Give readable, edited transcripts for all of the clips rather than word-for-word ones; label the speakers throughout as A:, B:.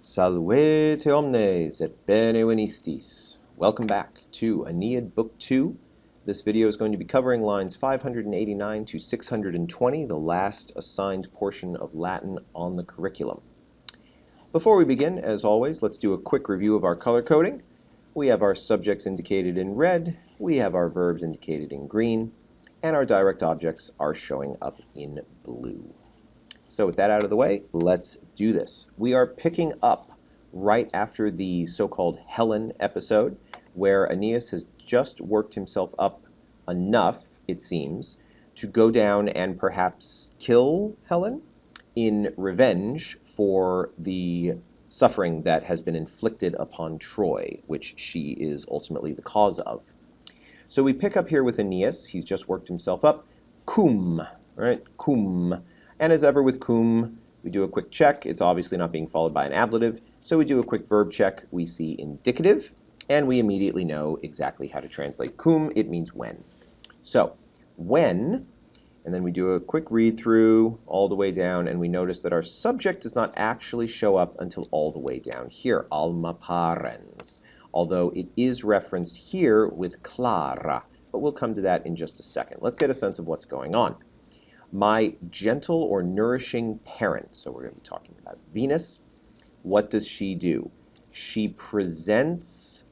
A: Salve omnes et bene venistis. Welcome back to Aeneid Book 2. This video is going to be covering lines 589 to 620, the last assigned portion of Latin on the curriculum. Before we begin, as always, let's do a quick review of our color coding. We have our subjects indicated in red, we have our verbs indicated in green, and our direct objects are showing up in blue. So with that out of the way, let's do this. We are picking up right after the so-called Helen episode, where Aeneas has just worked himself up enough, it seems, to go down and perhaps kill Helen in revenge for the suffering that has been inflicted upon Troy, which she is ultimately the cause of. So we pick up here with Aeneas. He's just worked himself up. Cum, right? Cum. And as ever with cum, we do a quick check. It's obviously not being followed by an ablative, so we do a quick verb check. We see indicative, and we immediately know exactly how to translate cum. It means when. So, when, and then we do a quick read through all the way down, and we notice that our subject does not actually show up until all the way down here, alma parens, although it is referenced here with Clara, but we'll come to that in just a second. Let's get a sense of what's going on. My gentle or nourishing parent. So we're going to be talking about Venus. What does she do? She presents,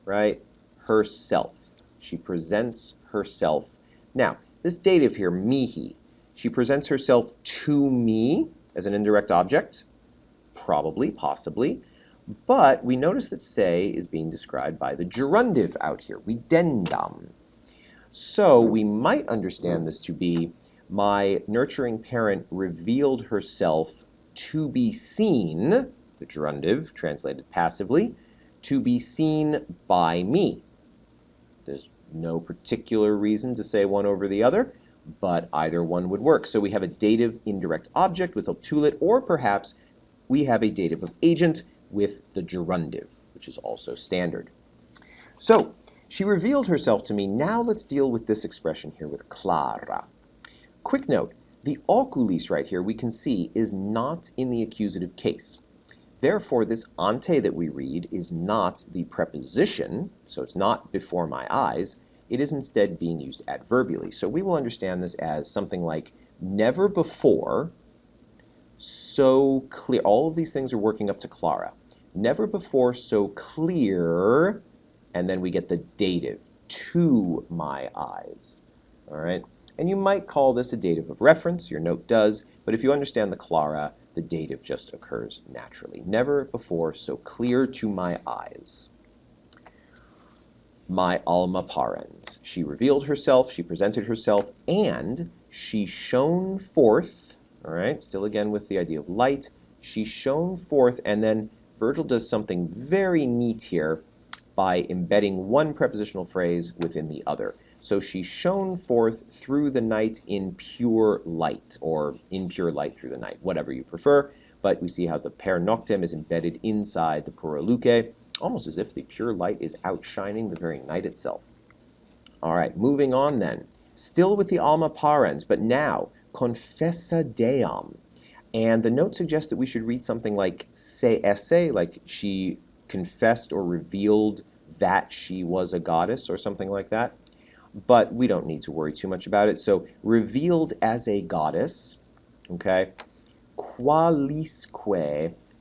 A: right, herself. She presents herself. Now, this dative here, mihi, she presents herself to me as an indirect object. Probably, possibly. But we notice that se is being described by the gerundive out here, videndam. So we might understand this to be my nurturing parent revealed herself to be seen, the gerundive, translated passively, to be seen by me. There's no particular reason to say one over the other, but either one would work. So we have a dative indirect object with obtulit, or perhaps we have a dative of agent with the gerundive, which is also standard. So she revealed herself to me. Now let's deal with this expression here with Clara. Quick note, the oculis right here we can see is not in the accusative case. Therefore, this ante that we read is not the preposition, so it's not before my eyes. It is instead being used adverbially. So we will understand this as something like never before so clear. All of these things are working up to Clara. Never before so clear, and then we get the dative, to my eyes. All right? And you might call this a dative of reference, your note does, but if you understand the Clara, the dative just occurs naturally. Never before so clear to my eyes. My alma parens. She revealed herself, she presented herself, and she shone forth, all right, still again with the idea of light, she shone forth, and then Virgil does something very neat here by embedding one prepositional phrase within the other. So she shone forth through the night in pure light, or in pure light through the night, whatever you prefer. But we see how the per noctem is embedded inside the proluque, almost as if the pure light is outshining the very night itself. All right, moving on then. Still with the alma parens, but now confessa deam. And the note suggests that we should read something like se esse, like she confessed or revealed that she was a goddess, or something like that. But we don't need to worry too much about it. So revealed as a goddess, okay, qualisque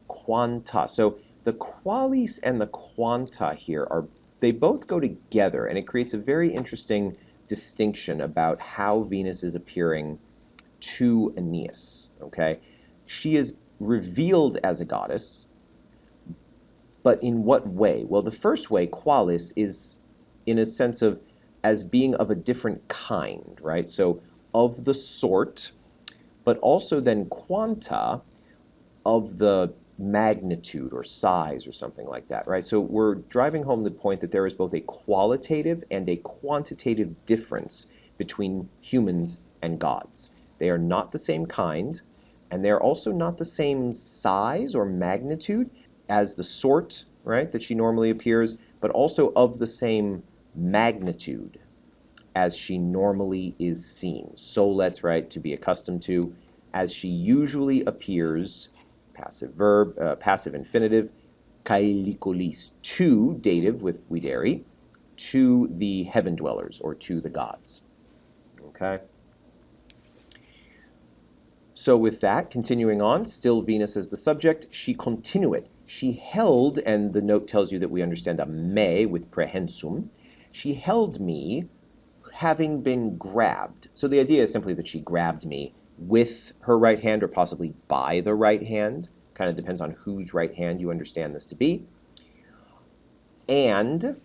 A: quanta. So the qualis and the quanta here they both go together, and it creates a very interesting distinction about how Venus is appearing to Aeneas, okay? She is revealed as a goddess, but in what way? Well, the first way, qualis, is in a sense of as being of a different kind, right? So of the sort, but also then quanta, of the magnitude or size or something like that, right? So we're driving home the point that there is both a qualitative and a quantitative difference between humans and gods. They are not the same kind, and they're also not the same size or magnitude as the sort, right, that she normally appears, but also of the same magnitude as she normally is seen. So let's, right, to be accustomed to, as she usually appears, passive verb, passive infinitive, kailikolis, to, dative with wideri, to the heaven dwellers, or to the gods. Okay? So with that, continuing on, still Venus as the subject, she continued. She held, and the note tells you that we understand a me with prehensum. She held me having been grabbed. So the idea is simply that she grabbed me with her right hand or possibly by the right hand. Kind of depends on whose right hand you understand this to be. And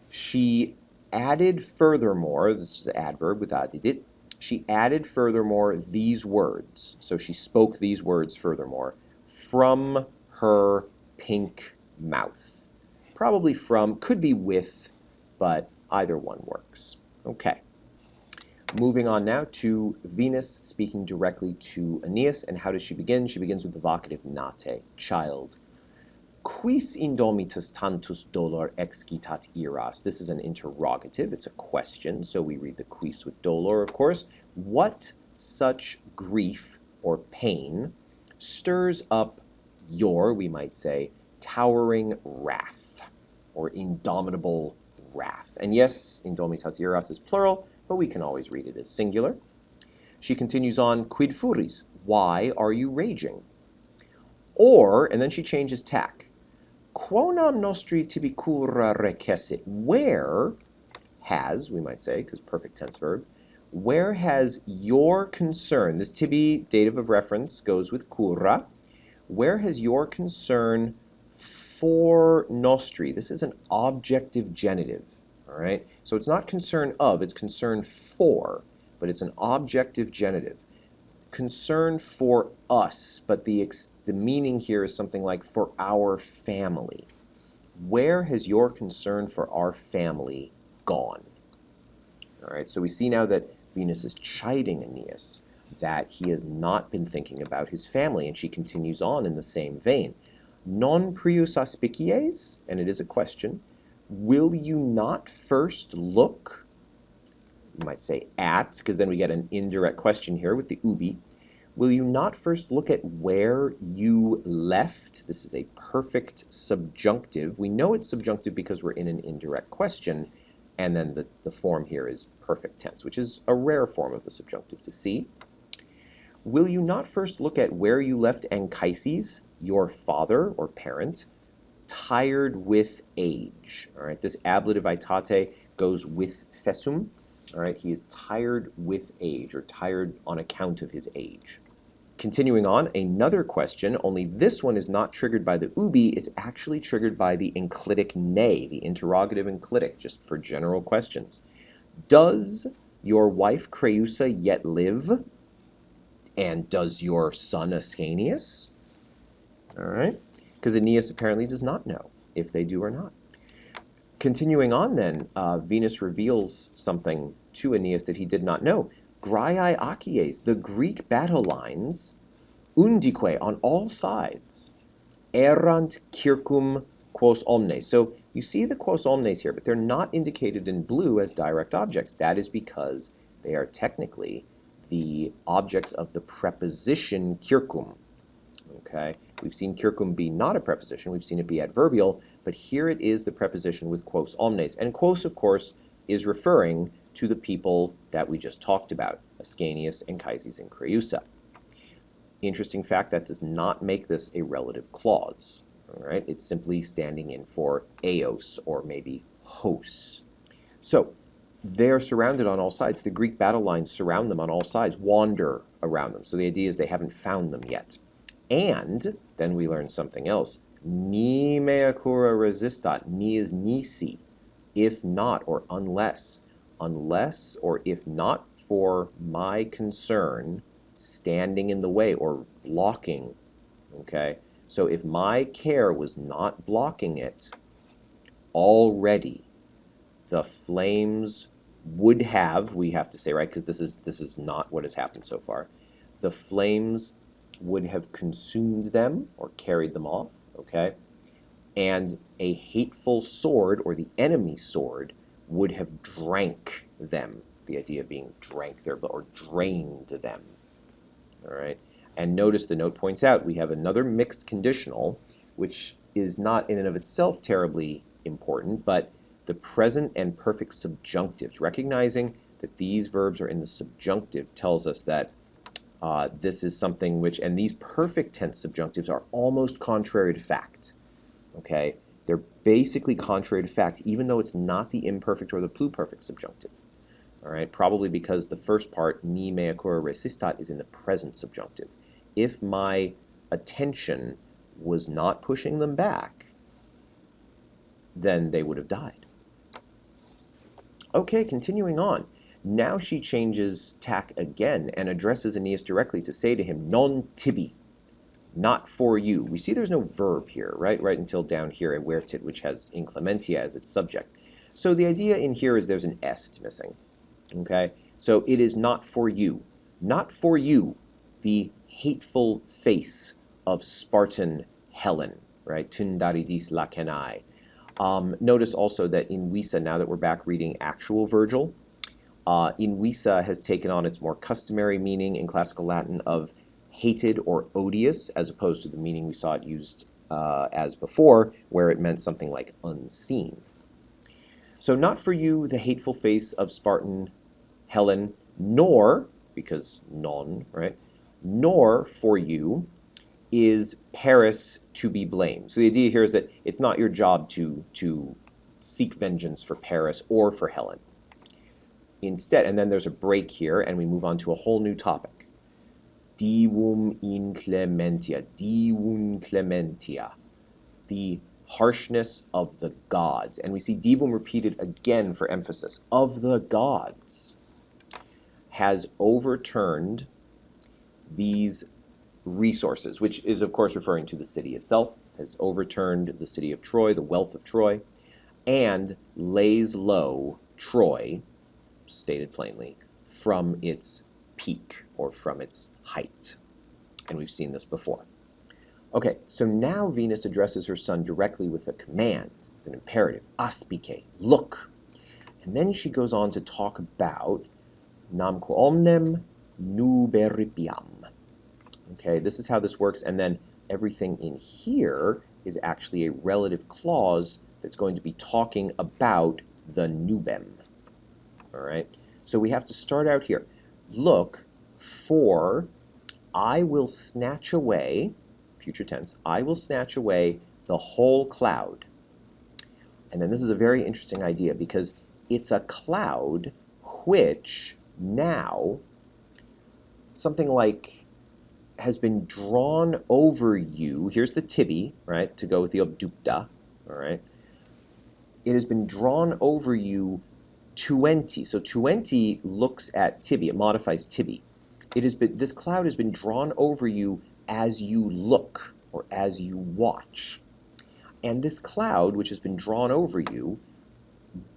A: she added furthermore, this is the adverb with adidit, she added furthermore these words. So she spoke these words furthermore from her pink mouth. Probably from, could be with, but either one works. Okay. Moving on now to Venus speaking directly to Aeneas. And how does she begin? She begins with the vocative nate, child. Quis indomitus tantus dolor excitat iras? This is an interrogative. It's a question, so we read the quis with dolor, of course. What such grief or pain stirs up your, we might say, towering wrath or indomitable wrath? And yes, indomitas iras is plural, but we can always read it as singular. She continues on, quid furis? Why are you raging? Or, and then she changes tack. Quonam nostri tibi cura recessit? Where has, we might say, because perfect tense verb, where has your concern, this tibi, dative of reference, goes with cura, where has your concern for nostri? This is an objective genitive, all right? So it's not concern of, it's concern for, but it's an objective genitive. Concern for us, but the meaning here is something like for our family. Where has your concern for our family gone? All right, so we see now that Venus is chiding Aeneas, that he has not been thinking about his family, and she continues on in the same vein. Non prius aspicies, and it is a question, will you not first look, you might say at, because then we get an indirect question here with the ubi. Will you not first look at where you left? This is a perfect subjunctive. We know it's subjunctive because we're in an indirect question, and then the form here is perfect tense, which is a rare form of the subjunctive to see. Will you not first look at where you left Anchises, your father or parent, tired with age? All right, this ablative aitate goes with thesum. All right, he is tired with age, or tired on account of his age. Continuing on, another question, only this one is not triggered by the ubi, it's actually triggered by the enclitic ne, the interrogative enclitic, just for general questions. Does your wife Creusa yet live? And does your son Ascanius? All right, because Aeneas apparently does not know if they do or not. Continuing on then, Venus reveals something to Aeneas that he did not know. Graiai Achies, the Greek battle lines, undique, on all sides, errant circum quos omnes. So you see the quos omnes here, but they're not indicated in blue as direct objects. That is because they are technically the objects of the preposition circum. Okay, we've seen circum be not a preposition, we've seen it be adverbial, but here it is the preposition with quos omnes. And quos, of course, is referring to the people that we just talked about, Ascanius, Anchises, and Creusa. Interesting fact, that does not make this a relative clause. All right, it's simply standing in for eos, or maybe hos. So they're surrounded on all sides. The Greek battle lines surround them on all sides, wander around them. So the idea is they haven't found them yet. And then we learn something else. Ni mea cura resistat, ni is nisi, if not or unless. Unless or if not for my concern standing in the way or blocking, okay? So if my care was not blocking it, already the flames would have, we have to say, right, because this is not what has happened so far, the flames would have consumed them or carried them off, okay? And a hateful sword, or the enemy sword, would have drank them. The idea of being drank there, or drained them. All right. And notice the note points out we have another mixed conditional, which is not in and of itself terribly important, but the present and perfect subjunctives. Recognizing that these verbs are in the subjunctive tells us that this is something which, and these perfect tense subjunctives are almost contrary to fact. Okay? They're basically contrary to fact, even though it's not the imperfect or the pluperfect subjunctive. All right? Probably because the first part, ni mea cura resistat, is in the present subjunctive. If my attention was not pushing them back, then they would have died. Okay, continuing on. Now she changes tack again and addresses Aeneas directly to say to him, non tibi, not for you. We see there's no verb here, right? Right until down here at wertit, which has inclementia as its subject. So the idea in here is there's an est missing. Okay? So it is not for you. Not for you, the hateful face of Spartan Helen, right? Tundaridis lakenai. Notice also that in Visa, now that we're back reading actual Virgil, in Visa has taken on its more customary meaning in classical Latin of hated or odious, as opposed to the meaning we saw it used as before, where it meant something like unseen. So not for you the hateful face of Spartan Helen, nor, because non, right, nor for you is Paris to be blamed. So the idea here is that it's not your job to seek vengeance for Paris or for Helen. Instead, and then there's a break here, and we move on to a whole new topic. Divum inclementia, divum clementia, the harshness of the gods. And we see divum repeated again for emphasis. Of the gods has overturned these resources, which is, of course, referring to the city itself, has overturned the city of Troy, the wealth of Troy, and lays low Troy, stated plainly, from its peak or from its height. And we've seen this before. Okay, so now Venus addresses her son directly with a command, with an imperative, aspike, look. And then she goes on to talk about namque omnem nuberipiam. Okay, this is how this works, and then everything in here is actually a relative clause that's going to be talking about the nubem. All right, so we have to start out here. Look, for I will snatch away, future tense, I will snatch away the whole cloud. And then this is a very interesting idea because it's a cloud which now, something like, has been drawn over you. Here's the tibi, right, to go with the obducta, all right? It has been drawn over you tuenti. So tuenti looks at tibi, it modifies tibi. It has been, this cloud has been drawn over you as you look or as you watch. And this cloud, which has been drawn over you,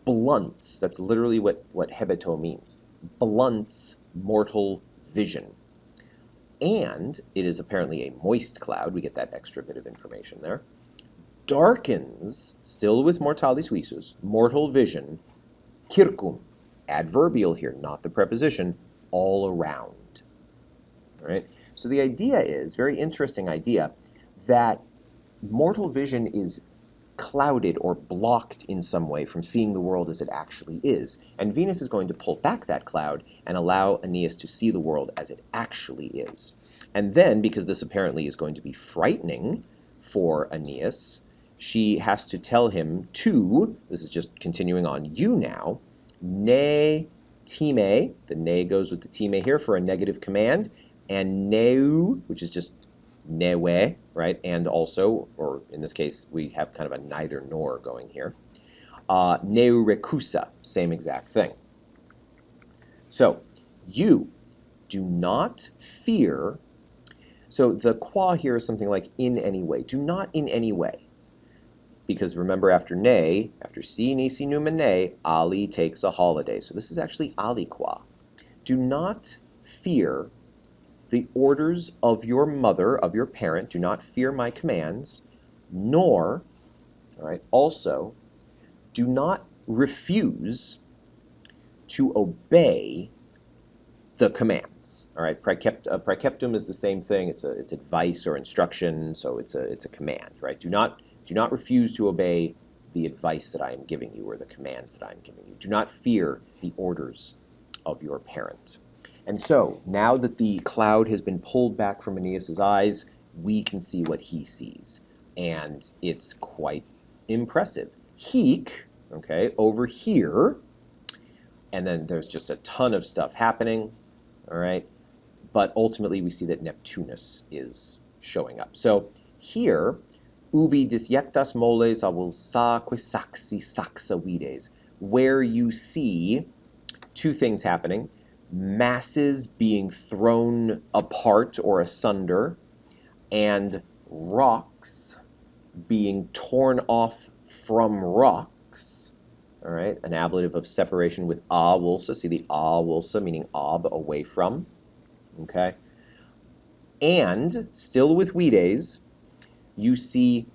A: blunts, that's literally what hebeto means, blunts mortal vision. And it is apparently a moist cloud, we get that extra bit of information there, darkens, still with mortalis visus, mortal vision, circum, adverbial here, not the preposition, all around. All right? So the idea is, very interesting idea, that mortal vision is clouded or blocked in some way from seeing the world as it actually is. And Venus is going to pull back that cloud and allow Aeneas to see the world as it actually is. And then, because this apparently is going to be frightening for Aeneas, she has to tell him to, this is just continuing on, you now, ne time, the ne goes with the time here for a negative command, and neu, which is just newe, right, and also, or in this case, we have kind of a neither nor going here. Neu recusa, same exact thing. So, you do not fear, so the qua here is something like in any way. Do not in any way. Because remember, after ne, after si, nisi, numa, ne, Ali takes a holiday. So this is actually aliqua. Do not fear the orders of your mother, of your parent. Do not fear my commands, nor, all right, also, do not refuse to obey the commands. All right, praeceptum is the same thing. It's advice or instruction, so it's a command, right? Do not refuse to obey the advice that I am giving you or the commands that I am giving you. Do not fear the orders of your parent. And so, now that the cloud has been pulled back from Aeneas's eyes, we can see what he sees. And it's quite impressive. Heek, okay, over here, and then there's just a ton of stuff happening, all right? But ultimately, we see that Neptunus is showing up. So here, ubi disjectas moles avulsa quisaxi saxa vides, where you see two things happening: masses being thrown apart or asunder, and rocks being torn off from rocks. All right, an ablative of separation with avulsa. See the avulsa meaning ab, away from. Okay, and still with vides, you see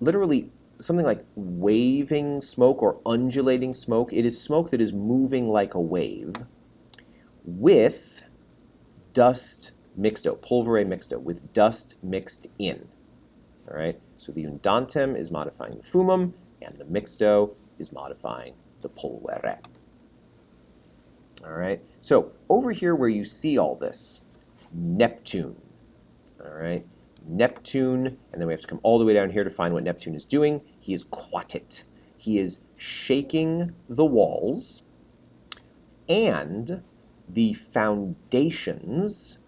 A: literally something like waving smoke or undulating smoke. It is smoke that is moving like a wave with dust mixto, pulvere mixto, with dust mixed in. All right, so the undantem is modifying the fumum, and the mixto is modifying the pulvere. All right, so over here where you see all this, Neptune. All right, Neptune, and then we have to come all the way down here to find what Neptune is doing. He is quatit. He is shaking the walls and the foundations,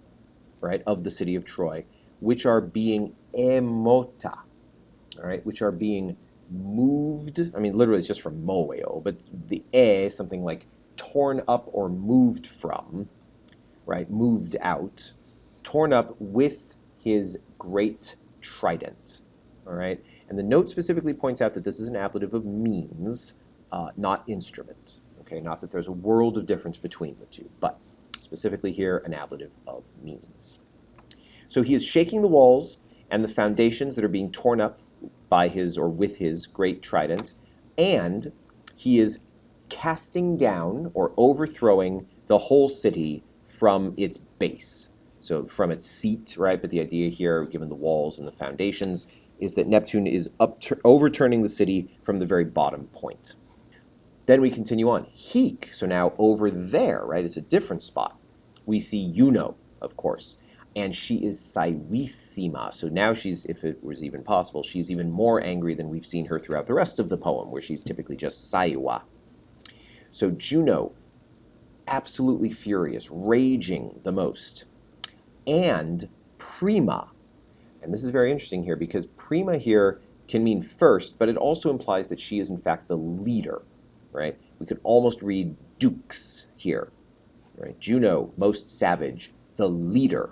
A: right, of the city of Troy, which are being emota, all right, which are being moved. I mean, literally, it's just from moeo, but the something like torn up or moved from, right, moved out, torn up with his great trident, all right? And the note specifically points out that this is an ablative of means, not instrument, okay? Not that there's a world of difference between the two, but specifically here, an ablative of means. So he is shaking the walls and the foundations that are being torn up by his or with his great trident, and he is casting down or overthrowing the whole city from its base. So from its seat, right? But the idea here, given the walls and the foundations, is that Neptune is overturning the city from the very bottom point. Then we continue on. Heek, so now over there, right? It's a different spot. We see Juno, of course, and she is saevissima. So now she's, if it was even possible, she's even more angry than we've seen her throughout the rest of the poem, where she's typically just saewa. So Juno, absolutely furious, raging the most. And prima, and this is very interesting here because prima here can mean first, but it also implies that she is in fact the leader, right? We could almost read dux here, right? Juno, most savage, the leader,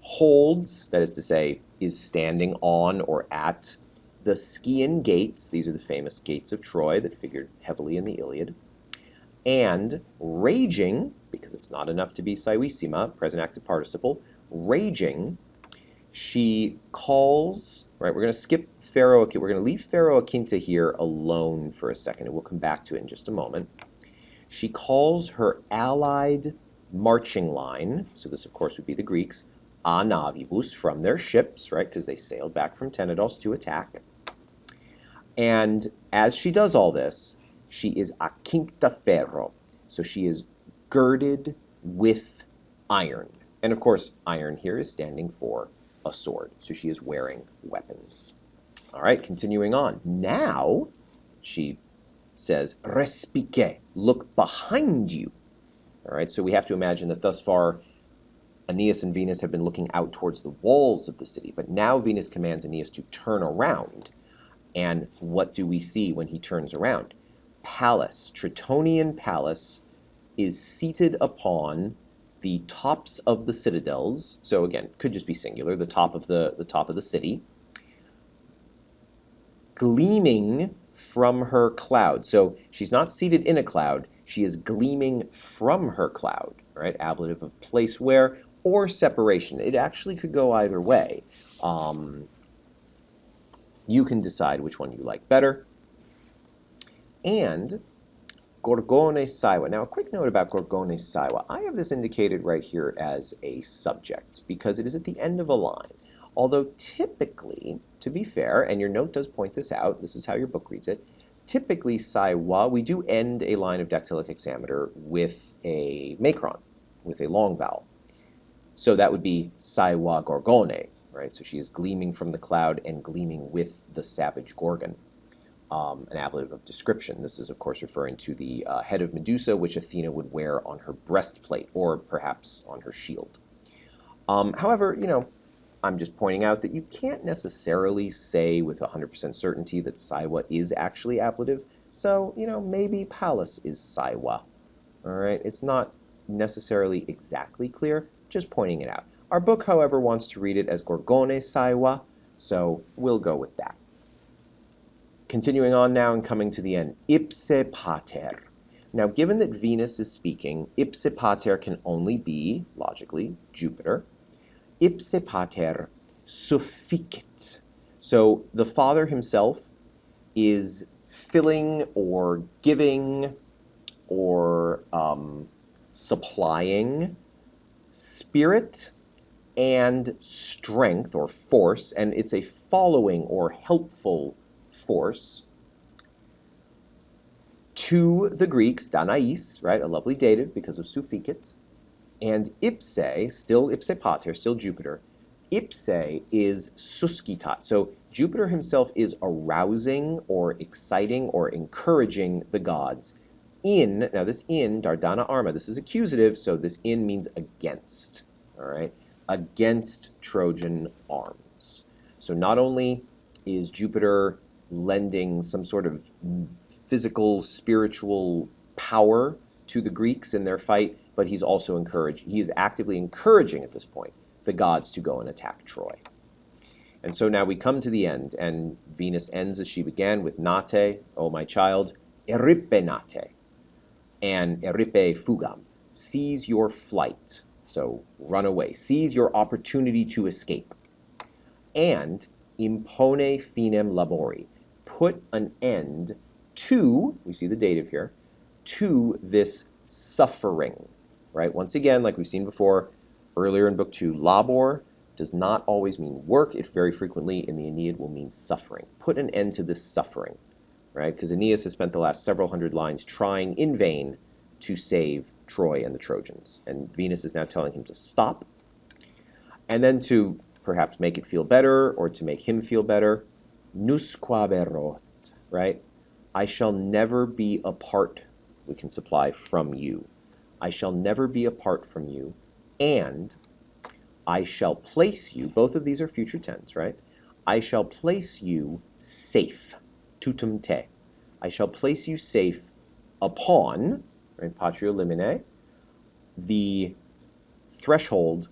A: holds, that is to say, is standing on or at the Scaean gates. These are the famous gates of Troy that figured heavily in the Iliad. And raging, because it's not enough to be saevissima, present active participle, raging, she calls, right, we're going to skip Pharaoh, we're going to leave Pharaoh Akinta here alone for a second, and we'll come back to it in just a moment. She calls her allied marching line, so this of course would be the Greeks, a navibus, from their ships, right, because they sailed back from Tenedos to attack. And as she does all this, she is acincta ferro, so she is girded with iron. And of course, iron here is standing for a sword, so she is wearing weapons. All right, continuing on. Now, she says, respice, look behind you. All right, so we have to imagine that thus far, Aeneas and Venus have been looking out towards the walls of the city, but now Venus commands Aeneas to turn around. And what do we see when he turns around? Pallas, Tritonian Pallas, is seated upon the tops of the citadels. So again, could just be singular, the top of the city, gleaming from her cloud. So she's not seated in a cloud, she is gleaming from her cloud, right? Ablative of place where or separation. It actually could go either way. You can decide which one you like better. And Gorgone Saiwa. Now, a quick note about Gorgone Saiwa. I have this indicated right here as a subject because it is at the end of a line. Although typically, to be fair, and your note does point this out, this is how your book reads it, typically Saiwa, we do end a line of dactylic hexameter with a macron, with a long vowel. So that would be Saiwa Gorgone, right? So she is gleaming from the cloud and gleaming with the savage Gorgon. An ablative of description. This is, of course, referring to the head of Medusa, which Athena would wear on her breastplate, or perhaps on her shield. However, I'm just pointing out that you can't necessarily say with 100% certainty that Saiwa is actually ablative. So, maybe Pallas is Saiwa. All right, it's not necessarily exactly clear, just pointing it out. Our book, however, wants to read it as Gorgone Saiwa, so we'll go with that. Continuing on now and coming to the end, ipse pater. Now, given that Venus is speaking, ipse pater can only be, logically, Jupiter. Ipse pater sufficit. So the Father himself is filling or giving or supplying spirit and strength or force, and it's a following or helpful force to the Greeks, Danais, right, a lovely dative because of sufficit, and ipse, still ipse pater, still Jupiter, ipse is suscitat. So Jupiter himself is arousing or exciting or encouraging the gods in, now this in, Dardana Arma, this is accusative, so this in means against, all right, against Trojan arms. So not only is Jupiter lending some sort of physical, spiritual power to the Greeks in their fight, but he is actively encouraging at this point the gods to go and attack Troy. And so now we come to the end, and Venus ends as she began with Nate, oh my child, eripe nate, and eripe fugam, seize your flight, so run away, seize your opportunity to escape, and impone finem labori, put an end to, we see the dative here, to this suffering, right? Once again, like we've seen before, earlier in Book 2, labor does not always mean work. It very frequently in the Aeneid will mean suffering. Put an end to this suffering, right? Because Aeneas has spent the last several hundred lines trying in vain to save Troy and the Trojans. And Venus is now telling him to stop. And then to perhaps make it feel better, or to make him feel better, nusquaberot, right? I shall never be apart, we can supply from you. I shall never be apart from you, and I shall place you, both of these are future tense, right? I shall place you safe, tutum te. I shall place you safe upon, right, patrio limine, the threshold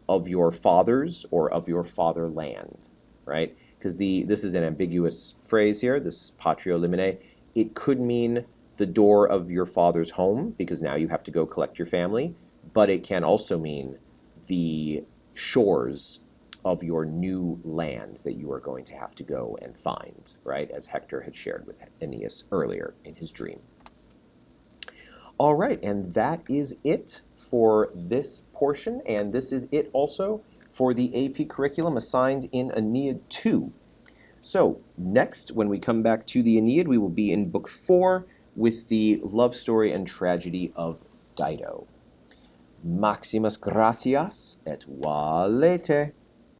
A: of your fathers or of your fatherland, right? Because this is an ambiguous phrase here, this patrio limine. It could mean the door of your father's home, because now you have to go collect your family, but it can also mean the shores of your new land that you are going to have to go and find, right? As Hector had shared with Aeneas earlier in his dream. All right, and that is it for this portion, and this is it also for the AP curriculum assigned in Aeneid 2. So next, when we come back to the Aeneid, we will be in Book 4 with the love story and tragedy of Dido. Maximus gratias et valete.